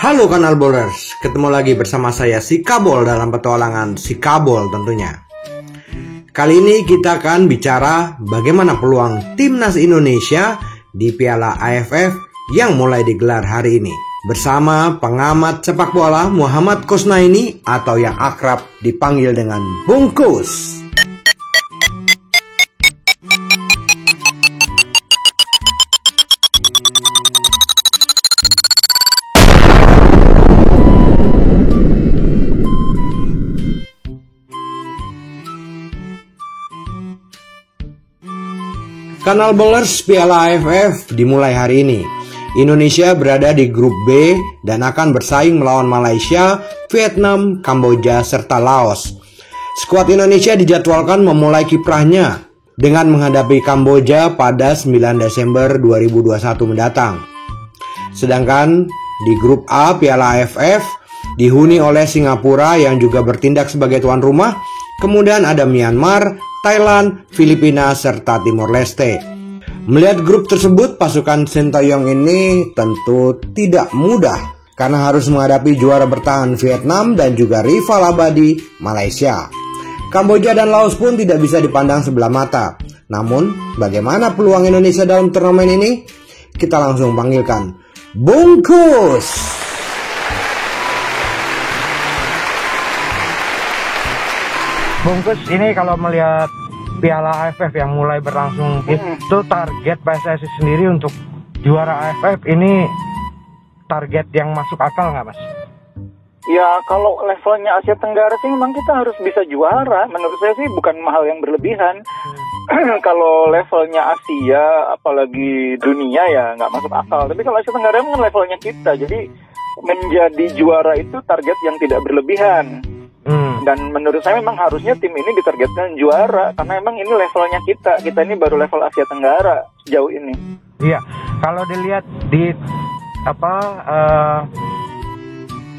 Halo Kanal Bowlers, ketemu lagi bersama saya si Kabol dalam petualangan si Kabol tentunya. Kali ini kita akan bicara bagaimana peluang timnas Indonesia di Piala AFF yang mulai digelar hari ini bersama pengamat sepak bola Muhammad Kusnaini atau yang akrab dipanggil dengan Bungkus. Kanal Bowlers, Piala AFF dimulai hari ini. Indonesia berada di grup B dan akan bersaing melawan Malaysia, Vietnam, Kamboja, serta Laos. Skuad Indonesia dijadwalkan memulai kiprahnya dengan menghadapi Kamboja pada 9 Desember 2021 mendatang. Sedangkan di grup A Piala AFF dihuni oleh Singapura yang juga bertindak sebagai tuan rumah. Kemudian ada Myanmar, Thailand, Filipina, serta Timor Leste. Melihat grup tersebut, pasukan Sintayong ini tentu tidak mudah karena harus menghadapi juara bertahan Vietnam dan juga rival abadi Malaysia. Kamboja dan Laos pun tidak bisa dipandang sebelah mata. Namun, bagaimana peluang Indonesia dalam turnamen ini? Kita langsung panggilkan Bungkus. Bungkus, ini kalau melihat Piala AFF yang mulai berlangsung, itu target PSSI sendiri untuk juara AFF ini target yang masuk akal nggak, Mas? Ya, kalau levelnya Asia Tenggara sih memang kita harus bisa juara. Menurut saya sih bukan hal yang berlebihan. Kalau levelnya Asia, apalagi dunia ya nggak masuk akal. Tapi kalau Asia Tenggara memang levelnya kita, jadi menjadi juara itu target yang tidak berlebihan. Dan menurut saya memang harusnya tim ini ditargetkan juara karena memang ini levelnya kita ini baru level Asia Tenggara sejauh ini. Iya, kalau dilihat di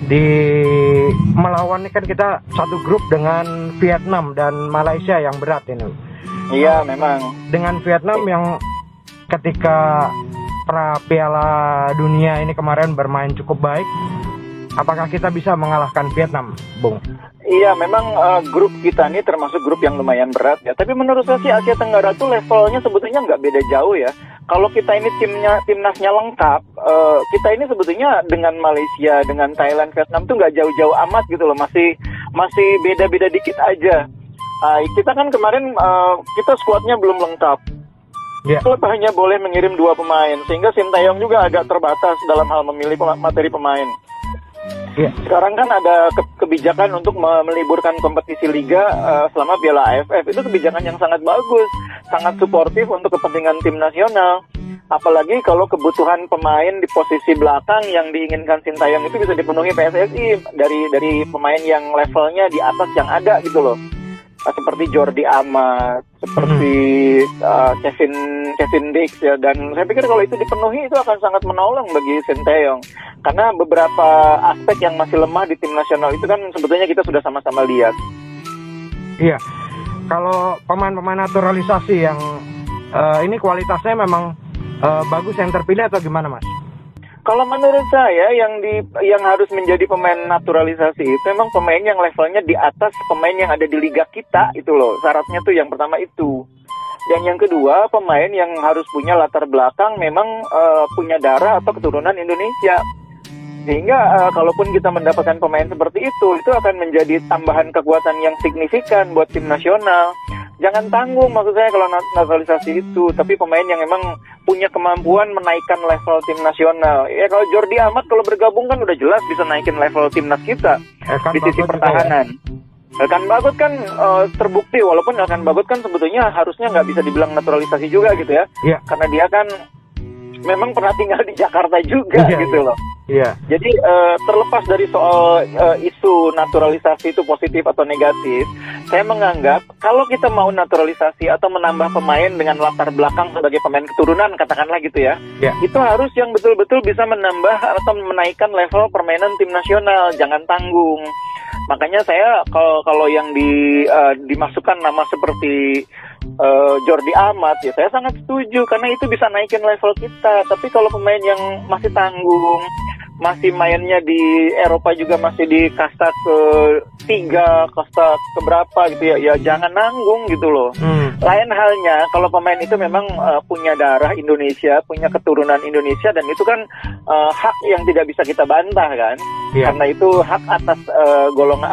di melawan ini kan kita satu grup dengan Vietnam dan Malaysia yang berat ini. Iya, memang. Dengan Vietnam yang ketika Piala Dunia ini kemarin bermain cukup baik, apakah kita bisa mengalahkan Vietnam, Bung? Iya, memang grup kita ini termasuk grup yang lumayan berat ya. Tapi menurut saya sih Asia Tenggara tuh levelnya sebetulnya nggak beda jauh ya. Kalau kita ini timnasnya lengkap, kita ini sebetulnya dengan Malaysia, dengan Thailand, Vietnam tuh nggak jauh-jauh amat gitu loh. Masih beda-beda dikit aja. Kita kan kemarin kita skuadnya belum lengkap. Yeah. Klub hanya boleh mengirim 2 pemain, sehingga Sintayong juga agak terbatas dalam hal memilih materi pemain. Yeah. Sekarang kan ada kebijakan untuk meliburkan kompetisi liga selama Piala AFF. Itu kebijakan yang sangat bagus, sangat suportif untuk kepentingan tim nasional. Apalagi kalau kebutuhan pemain di posisi belakang yang diinginkan Sintayong itu bisa dipenuhi PSSI dari pemain yang levelnya di atas yang ada gitu loh. Seperti Jordi Amat, seperti Kevin Dix ya, dan saya pikir kalau itu dipenuhi itu akan sangat menolong bagi Sintayong karena beberapa aspek yang masih lemah di tim nasional itu kan sebetulnya kita sudah sama-sama lihat. Iya, kalau pemain-pemain naturalisasi yang ini kualitasnya memang bagus yang terpilih atau gimana, Mas? Kalau menurut saya yang harus menjadi pemain naturalisasi itu memang pemain yang levelnya di atas pemain yang ada di liga kita itu loh. Syaratnya tuh yang pertama itu. Dan yang kedua, pemain yang harus punya latar belakang memang punya darah atau keturunan Indonesia. Sehingga kalaupun kita mendapatkan pemain seperti itu akan menjadi tambahan kekuatan yang signifikan buat tim nasional. Jangan tanggung maksud saya kalau naturalisasi itu, tapi pemain yang memang punya kemampuan menaikkan level tim nasional. Ya kalau Jordi Amat kalau bergabung kan udah jelas bisa naikin level timnas kita di sisi pertahanan. Elkan Bagot kan terbukti, walaupun Elkan Bagot kan sebetulnya harusnya nggak bisa dibilang naturalisasi juga gitu ya. Yeah. Karena dia kan memang pernah tinggal di Jakarta juga gitu loh. Iya. Jadi terlepas dari soal isu naturalisasi itu positif atau negatif, saya menganggap kalau kita mau naturalisasi atau menambah pemain dengan latar belakang sebagai pemain keturunan katakanlah gitu ya, itu harus yang betul-betul bisa menambah atau menaikkan level permainan tim nasional, jangan tanggung. Makanya saya kalau yang dimasukkan nama seperti Jordi Amat ya saya sangat setuju karena itu bisa naikin level kita. Tapi kalau pemain yang masih tanggung, masih mainnya di Eropa juga masih di kasta ke-3, kasta keberapa gitu ya, ya jangan nanggung gitu loh. Lain halnya kalau pemain itu memang punya darah Indonesia, punya keturunan Indonesia, dan itu kan hak yang tidak bisa kita bantah kan, karena itu hak atas golongan,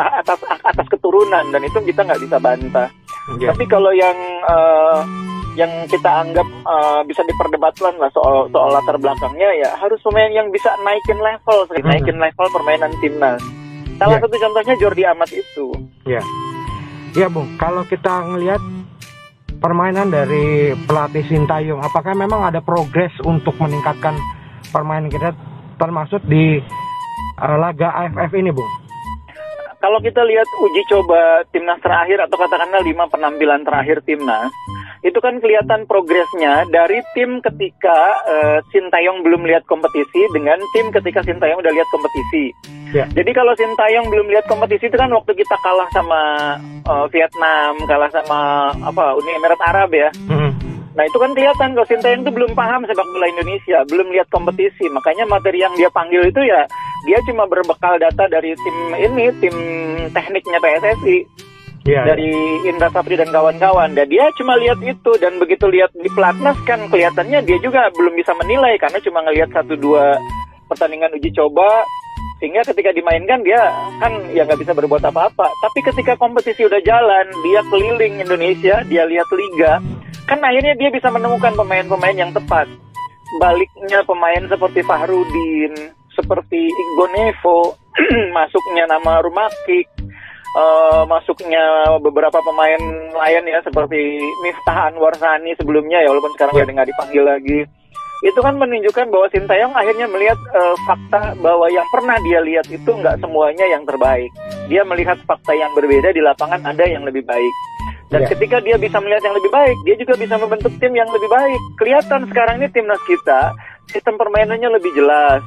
atas keturunan, dan itu kita nggak bisa bantah. Tapi kalau yang kita anggap bisa diperdebatkan lah soal latar belakangnya, ya harus pemain yang bisa naikin level permainan timnas. Salah satu contohnya Jordi Amat itu. Ya Bung, kalau kita ngelihat permainan dari pelatih Sintayong, apakah memang ada progres untuk meningkatkan permainan kita, termasuk di laga AFF ini, Bung? Kalau kita lihat uji coba timnas terakhir, atau katakanlah 5 penampilan terakhir timnas, itu kan kelihatan progresnya dari tim ketika Sintayong belum lihat kompetisi dengan tim ketika Sintayong udah lihat kompetisi. Jadi kalau Sintayong belum lihat kompetisi itu kan waktu kita kalah sama Vietnam, kalah sama Uni Emirat Arab ya. Nah itu kan kelihatan kalau Sintayong itu belum paham sepak bola Indonesia, belum lihat kompetisi. Makanya materi yang dia panggil itu ya dia cuma berbekal data dari tim tekniknya PSSI. Dari Indra Safri dan kawan-kawan, dan dia cuma lihat itu, dan begitu lihat di pelatnas kan kelihatannya dia juga belum bisa menilai karena cuma ngelihat 1-2 pertandingan uji coba, sehingga ketika dimainkan dia kan ya nggak bisa berbuat apa-apa. Tapi ketika kompetisi udah jalan, dia keliling Indonesia, dia lihat liga, kan akhirnya dia bisa menemukan pemain-pemain yang tepat. Baliknya pemain seperti Fahrudin, seperti Igbo Nevo, masuknya nama Rumakik, masuknya beberapa pemain lain ya seperti Miftah Anwar Sani sebelumnya ya, walaupun sekarang nggak dipanggil lagi. Itu kan menunjukkan bahwa Sintayong akhirnya melihat fakta bahwa yang pernah dia lihat itu nggak semuanya yang terbaik. Dia melihat fakta yang berbeda di lapangan, ada yang lebih baik. Dan ketika dia bisa melihat yang lebih baik, dia juga bisa membentuk tim yang lebih baik. Kelihatan sekarang ini timnas kita, sistem permainannya lebih jelas.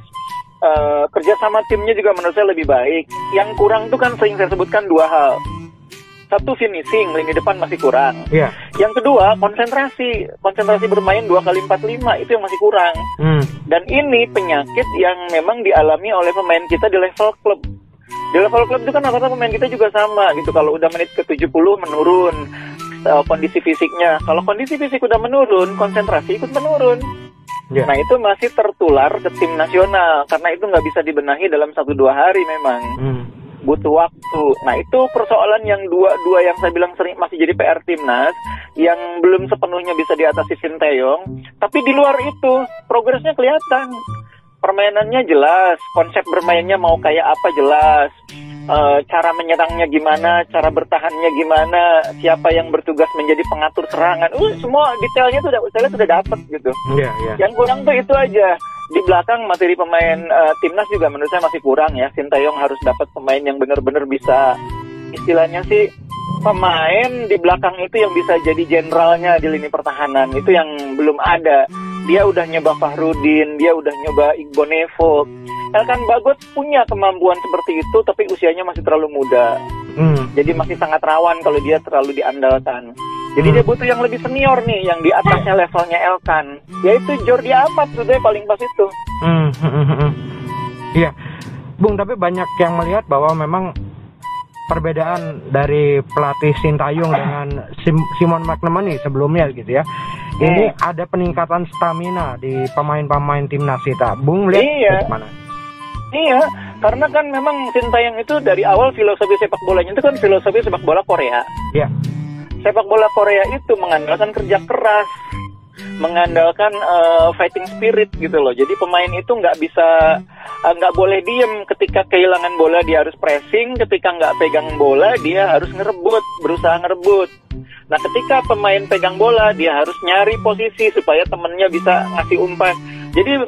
Kerjasama timnya juga menurut saya lebih baik. Yang kurang itu kan sering saya sebutkan 2 hal. Satu, finishing, lini depan masih kurang. Yang kedua, konsentrasi bermain 2x45 itu yang masih kurang. Dan ini penyakit yang memang dialami oleh pemain kita di level klub. Di level klub itu kan rata-rata pemain kita juga sama gitu. Kalau udah menit ke 70 menurun kondisi fisiknya. Kalau kondisi fisik udah menurun, konsentrasi ikut menurun. Nah itu masih tertular ke tim nasional, karena itu nggak bisa dibenahi dalam 1-2 hari memang. Butuh waktu. Nah itu persoalan yang dua yang saya bilang sering masih jadi PR timnas, yang belum sepenuhnya bisa diatasi Sintayong. Tapi di luar itu progresnya kelihatan. Permainannya jelas, konsep bermainnya mau kayak apa jelas, cara menyerangnya gimana, cara bertahannya gimana, siapa yang bertugas menjadi pengatur serangan, semua detailnya sudah dapat gitu. Yang kurang tuh itu aja. Di belakang materi pemain timnas juga menurut saya masih kurang ya. Sintayong harus dapat pemain yang benar-benar bisa, istilahnya sih, pemain di belakang itu yang bisa jadi jenderalnya di lini pertahanan. Itu yang belum ada. Dia udah nyoba Fahrudin, dia udah nyoba Igbo Nevo. Elkan Bagot punya kemampuan seperti itu, tapi usianya masih terlalu muda. Jadi masih sangat rawan kalau dia terlalu diandalkan. Jadi dia butuh yang lebih senior nih, yang di atasnya levelnya Elkan, yaitu Jordi Amat, sudah paling pas itu. Iya, Bung, tapi banyak yang melihat bahwa memang perbedaan dari pelatih Sintayong dengan Simon McManamy sebelumnya gitu ya. Ini ada peningkatan stamina di pemain-pemain timnas kita. Bung lihat bagaimana? Iya, karena kan memang Sintayong itu dari awal filosofi sepak bolanya itu kan filosofi sepak bola Korea. Sepak bola Korea itu mengandalkan kerja keras, mengandalkan fighting spirit gitu loh. Jadi pemain itu nggak boleh diem. Ketika kehilangan bola dia harus pressing, ketika nggak pegang bola dia harus berusaha ngerebut. Nah ketika pemain pegang bola dia harus nyari posisi supaya temennya bisa ngasih umpan. Jadi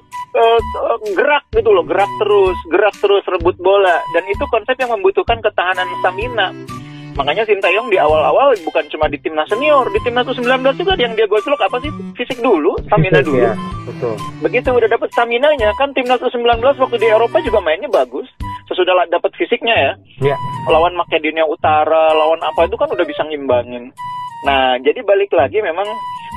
gerak gitu loh, gerak terus rebut bola. Dan itu konsep yang membutuhkan ketahanan stamina. Makanya Sintayong di awal-awal bukan cuma di timnas senior, di timnas U19 juga yang dia gojlok apa sih? Fisik dulu, stamina dulu. Ya, betul. Begitu udah dapat staminanya, kan timnas U19 waktu di Eropa juga mainnya bagus. Sesudah dapat fisiknya ya. Lawan Makedonia Utara, lawan apa itu kan udah bisa ngimbangin. Nah, jadi balik lagi memang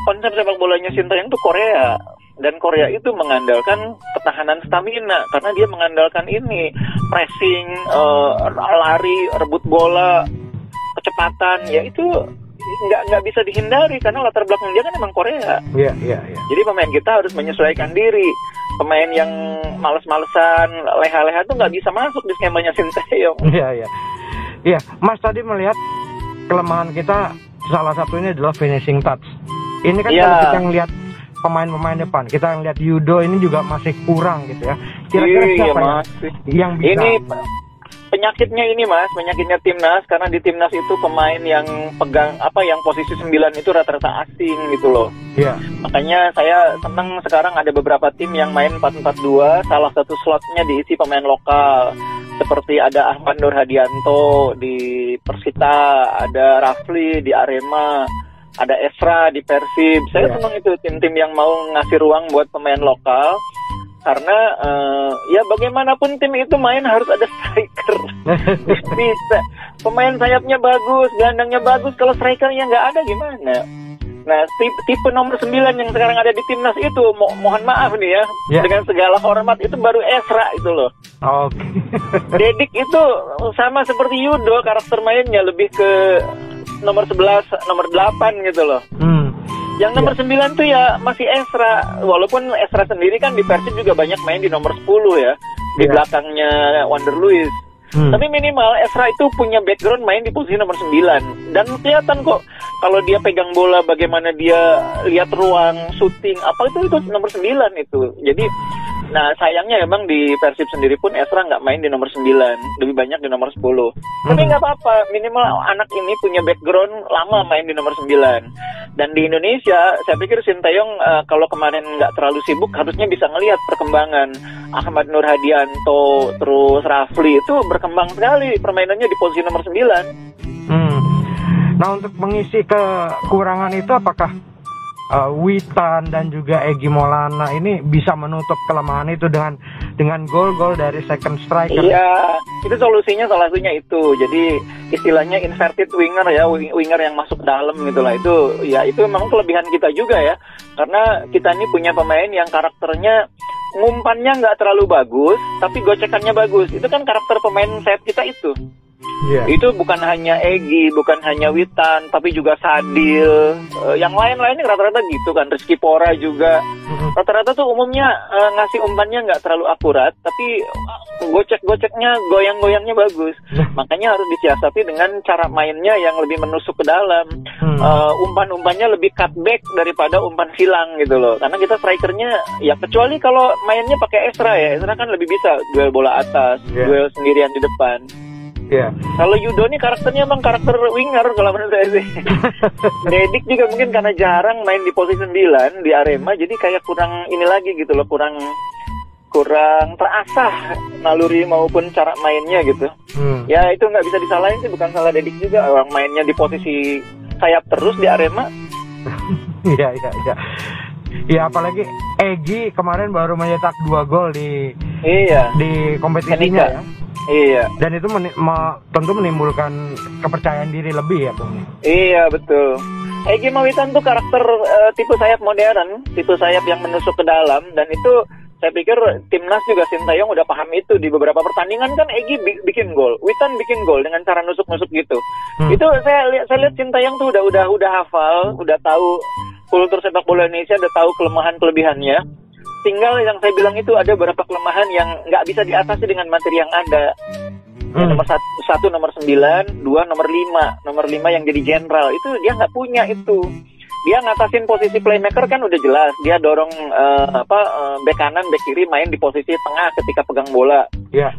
konsep sepak bolanya Sintayong itu Korea. Dan Korea itu mengandalkan ketahanan stamina karena dia mengandalkan ini pressing, lari, rebut bola, kecepatan. Ya itu nggak bisa dihindari karena latar belakang dia kan emang Korea. Iya. Jadi pemain kita harus menyesuaikan diri. Pemain yang males-malesan, leha-leha tuh nggak bisa masuk di skemanya Sinteyong. Iya, Mas tadi melihat kelemahan kita salah satunya adalah finishing touch. Ini kan kalau kita ngelihat pemain-pemain depan, kita ngelihat Yudo ini juga masih kurang gitu ya. Kira-kira siapa yang bisa? Ini penyakitnya ini Mas, penyakitnya timnas karena di timnas itu pemain yang pegang yang posisi 9 itu rata-rata asing gitu loh. Iya. Makanya saya senang sekarang ada beberapa tim yang main 4-4-2, salah satu slotnya diisi pemain lokal. Seperti ada Ahmad Nur Hadianto di Persita, ada Rafli di Arema, ada Esra di Persib. Saya senang itu tim-tim yang mau ngasih ruang buat pemain lokal. Karena ya bagaimanapun tim itu main harus ada striker. Bisa. Pemain sayapnya bagus, gelandangnya bagus. Kalau strikernya nggak ada gimana? Nah, tipe nomor 9 yang sekarang ada di timnas itu, mohon maaf nih ya, dengan segala hormat itu baru Esra itu loh. Oke. Dedik itu sama seperti Yudo, karakter mainnya lebih ke nomor 11, nomor 8 gitu loh. Yang nomor 9 tuh ya masih Esra. Walaupun Esra sendiri kan di Persib juga banyak main di nomor 10 ya. Di belakangnya Wander Luiz. Tapi minimal Esra itu punya background main di posisi nomor 9. Dan kelihatan kok kalau dia pegang bola bagaimana dia lihat ruang, shooting, apa itu nomor 9 itu. Jadi nah sayangnya memang di Persib sendiri pun Esra nggak main di nomor 9, lebih banyak di nomor 10. Tapi nggak apa-apa, minimal anak ini punya background lama main di nomor 9. Dan di Indonesia, saya pikir Sinteyong kalau kemarin nggak terlalu sibuk, harusnya bisa ngelihat perkembangan Ahmad Nur Hadianto, terus Rafli itu berkembang sekali permainannya di posisi nomor 9. Nah untuk mengisi kekurangan itu apakah Witan dan juga Egy Maulana ini bisa menutup kelemahan itu dengan gol-gol dari second striker? Iya, itu solusinya salah satunya itu. Jadi istilahnya inverted winger ya, winger yang masuk dalam gitu lah. Itu memang kelebihan kita juga ya. Karena kita ini punya pemain yang karakternya ngumpannya nggak terlalu bagus, tapi gocekannya bagus. Itu kan karakter pemain sayap kita itu. Itu bukan hanya Egy, bukan hanya Witan, tapi juga Sadil. Yang lain-lainnya rata-rata gitu kan. Rizky Pora juga. Rata-rata tuh umumnya ngasih umpannya nggak terlalu akurat, tapi gocek-goceknya, goyang-goyangnya bagus. Makanya harus disiasati dengan cara mainnya yang lebih menusuk ke dalam. Umpan-umpannya lebih cutback daripada umpan silang gitu loh. Karena kita strikernya ya kecuali kalau mainnya pakai Esra ya. Esra kan lebih bisa duel bola atas, duel sendirian di depan. Kalau Yudo nih karakternya emang karakter winger kalau menurut saya sih. Dedik juga mungkin karena jarang main di posisi 9 di Arema, jadi kayak kurang ini lagi gitu loh, kurang terasah naluri maupun cara mainnya gitu. Ya itu nggak bisa disalahin sih, bukan salah Dedik juga, orang mainnya di posisi sayap terus di Arema. Iya apalagi Egy kemarin baru mencetak 2 gol di kompetisinya ya. Iya. Dan itu tentu menimbulkan kepercayaan diri lebih ya, Bung. Iya, betul. Egy Mawitan tuh karakter tipe sayap modern, tipe sayap yang menusuk ke dalam, dan itu saya pikir timnas juga Sinteyong udah paham itu. Di beberapa pertandingan kan Egy bikin gol, Witan bikin gol dengan cara nusuk-nusuk gitu. Itu saya lihat Sinteyong tuh udah hafal, udah tahu kultur sepak bola Indonesia, udah tahu kelemahan kelebihannya. Tinggal yang saya bilang itu ada beberapa kelemahan yang nggak bisa diatasi dengan materi yang ada. Nomor 1 nomor 9, 2 nomor 5. Nomor 5 yang jadi jenderal itu dia nggak punya itu. Dia ngatasin posisi playmaker kan udah jelas. Dia dorong bek kanan, bek kiri main di posisi tengah ketika pegang bola.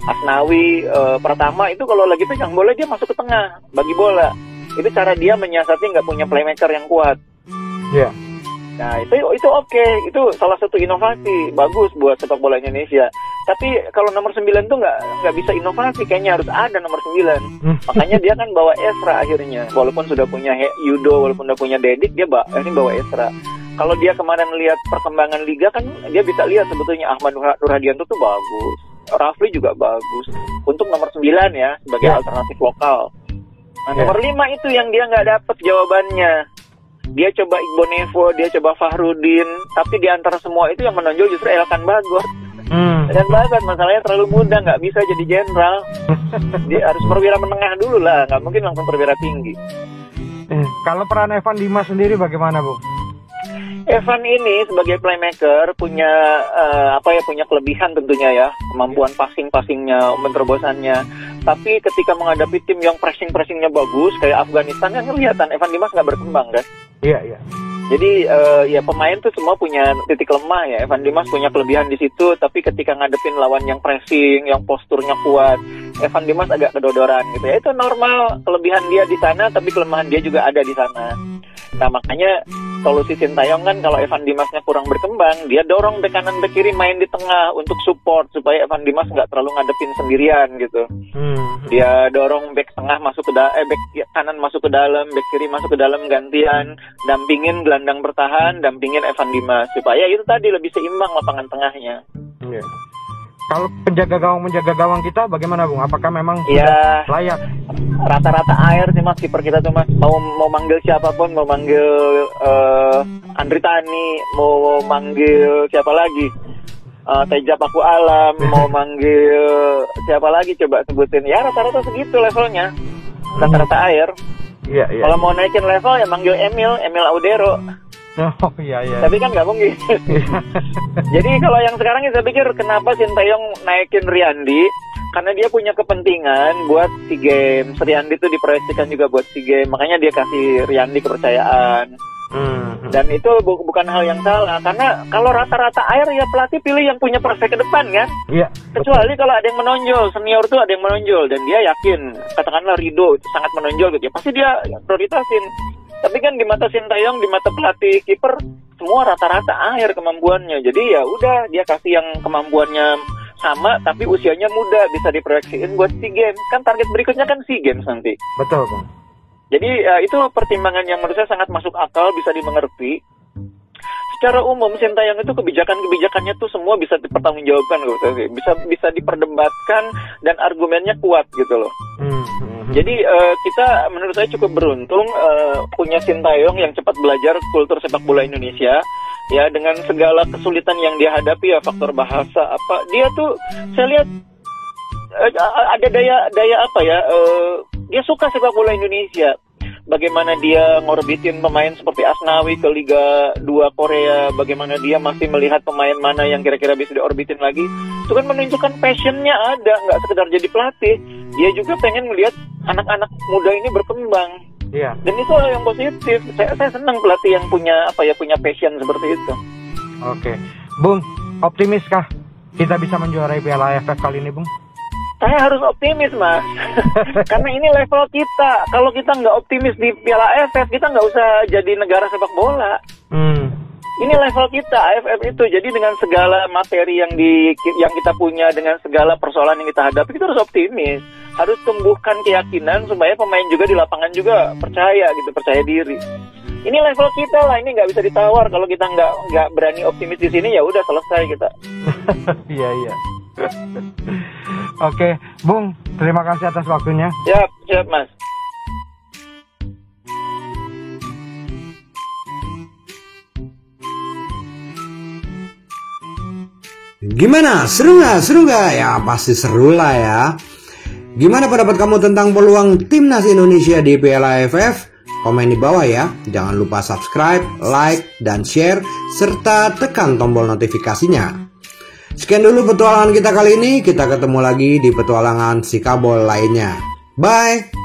Asnawi pertama itu kalau lagi pegang bola dia masuk ke tengah, bagi bola. Itu cara dia menyiasati nggak punya playmaker yang kuat. Nah itu oke, itu salah satu inovasi bagus buat sepak bola Indonesia. Tapi kalau nomor 9 tuh nggak bisa inovasi, kayaknya harus ada nomor 9. Makanya dia kan bawa Esra akhirnya, walaupun sudah punya Yudo, walaupun udah punya Dedik, dia bawa Esra. Kalau dia kemarin lihat perkembangan liga kan dia bisa lihat sebetulnya Ahmad Nur Hadianto tuh bagus, Rafli juga bagus. Untuk nomor 9 ya sebagai alternatif lokal. Nah, nomor 5 itu yang dia nggak dapet jawabannya. dia coba Iqbal Nevo, dia coba Fahrudin, tapi di antara semua itu yang menonjol justru Elkan Bagot. Dan Bagot masalahnya terlalu muda, nggak bisa jadi jenderal. Dia harus perwira menengah dulu lah, nggak mungkin langsung perwira tinggi. Kalau peran Evan Dimas sendiri bagaimana, Bu? Evan ini sebagai playmaker punya punya kelebihan tentunya ya, kemampuan passingnya, menerobosannya. Tapi ketika menghadapi tim yang pressingnya bagus kayak Afghanistan kan kelihatan Evan Dimas nggak berkembang kan? Iya. Jadi ya pemain tuh semua punya titik lemah ya. Evan Dimas punya kelebihan di situ, tapi ketika ngadepin lawan yang pressing, yang posturnya kuat, Evan Dimas agak kedodoran gitu ya. Itu normal, kelebihan dia di sana, tapi kelemahan dia juga ada di sana. Nah makanya solusi Sintayong kan kalau Evan Dimasnya kurang berkembang, dia dorong bek kanan bek kiri main di tengah untuk support supaya Evan Dimas nggak terlalu ngadepin sendirian gitu. Dia dorong bek tengah masuk ke bek kanan masuk ke dalam, bek kiri masuk ke dalam gantian, dampingin gelandang bertahan, dampingin Evan Dimas supaya itu tadi lebih seimbang lapangan tengahnya. Iya. Kalau penjaga gawang kita bagaimana, Bung? Apakah memang ya layak? Rata-rata air sih Mas, kiper kita tuh Mas. Mau manggil siapapun, mau manggil Andri Tani, mau manggil siapa lagi? Teja Paku Alam, mau manggil siapa lagi coba sebutin. Ya rata-rata segitu levelnya. Rata-rata air. Iya. Kalau mau naikin level ya manggil Emil Audero. Oh iya. Tapi kan nggak mungkin. Jadi kalau yang sekarang saya pikir kenapa Sintayong naikin Riyandi, karena dia punya kepentingan buat SEA Games. Riyandi itu diproyeksikan juga buat SEA Games, makanya dia kasih Riyandi kepercayaan. Dan itu bukan hal yang salah, karena kalau rata-rata air ya pelatih pilih yang punya prospek ke depan kan. Iya. Kecuali kalau ada yang menonjol, senior tuh ada yang menonjol dan dia yakin, katakanlah Rido itu sangat menonjol gitu ya, pasti dia prioritasin. Tapi kan di mata Sintayong, di mata pelatih kiper, semua rata-rata akhir kemampuannya. Jadi ya udah dia kasih yang kemampuannya sama, tapi usianya muda, bisa diproyeksiin buat SEA Games. Kan target berikutnya kan SEA Games nanti. Betul, Bang. Jadi itu pertimbangan yang menurut saya sangat masuk akal, bisa dimengerti. Secara umum Sintayong itu kebijakannya tuh semua bisa dipertanggungjawabkan loh, bisa diperdebatkan dan argumennya kuat gitu loh. Jadi kita menurut saya cukup beruntung punya Sintayong yang cepat belajar kultur sepak bola Indonesia ya, dengan segala kesulitan yang dia hadapi ya, faktor bahasa apa, dia tuh saya lihat ada daya apa ya, dia suka sepak bola Indonesia. Bagaimana dia ngorbitin pemain seperti Asnawi ke Liga 2 Korea, bagaimana dia masih melihat pemain mana yang kira-kira bisa diorbitin lagi. Itu kan menunjukkan passionnya ada, nggak sekedar jadi pelatih. Dia juga pengen melihat anak-anak muda ini berkembang. Iya. Dan itu hal yang positif. Saya senang pelatih yang punya passion seperti itu. Oke. Bung, optimiskah kita bisa menjuarai Piala AFF kali ini, Bung? Saya harus optimis, Mas. Karena ini level kita. Kita nggak optimis di Piala AFF, kita nggak usah jadi negara sepak bola. Ini level kita, AFF itu. Jadi dengan segala materi yang kita punya, dengan segala persoalan yang kita hadapi, kita harus optimis. Harus tumbuhkan keyakinan supaya pemain juga di lapangan juga percaya diri. Ini level kita lah, ini nggak bisa ditawar. Kalau kita nggak berani optimis di sini, ya udah selesai kita. Iya. Oke, Bung, terima kasih atas waktunya. Siap, Mas. Gimana? Seru nggak? Ya pasti seru lah ya. Gimana pendapat kamu tentang peluang timnas Indonesia di Piala AFF? Komen di bawah ya. Jangan lupa subscribe, like, dan share, serta tekan tombol notifikasinya. Sekian dulu petualangan kita kali ini. Kita ketemu lagi di petualangan si kabol lainnya. Bye!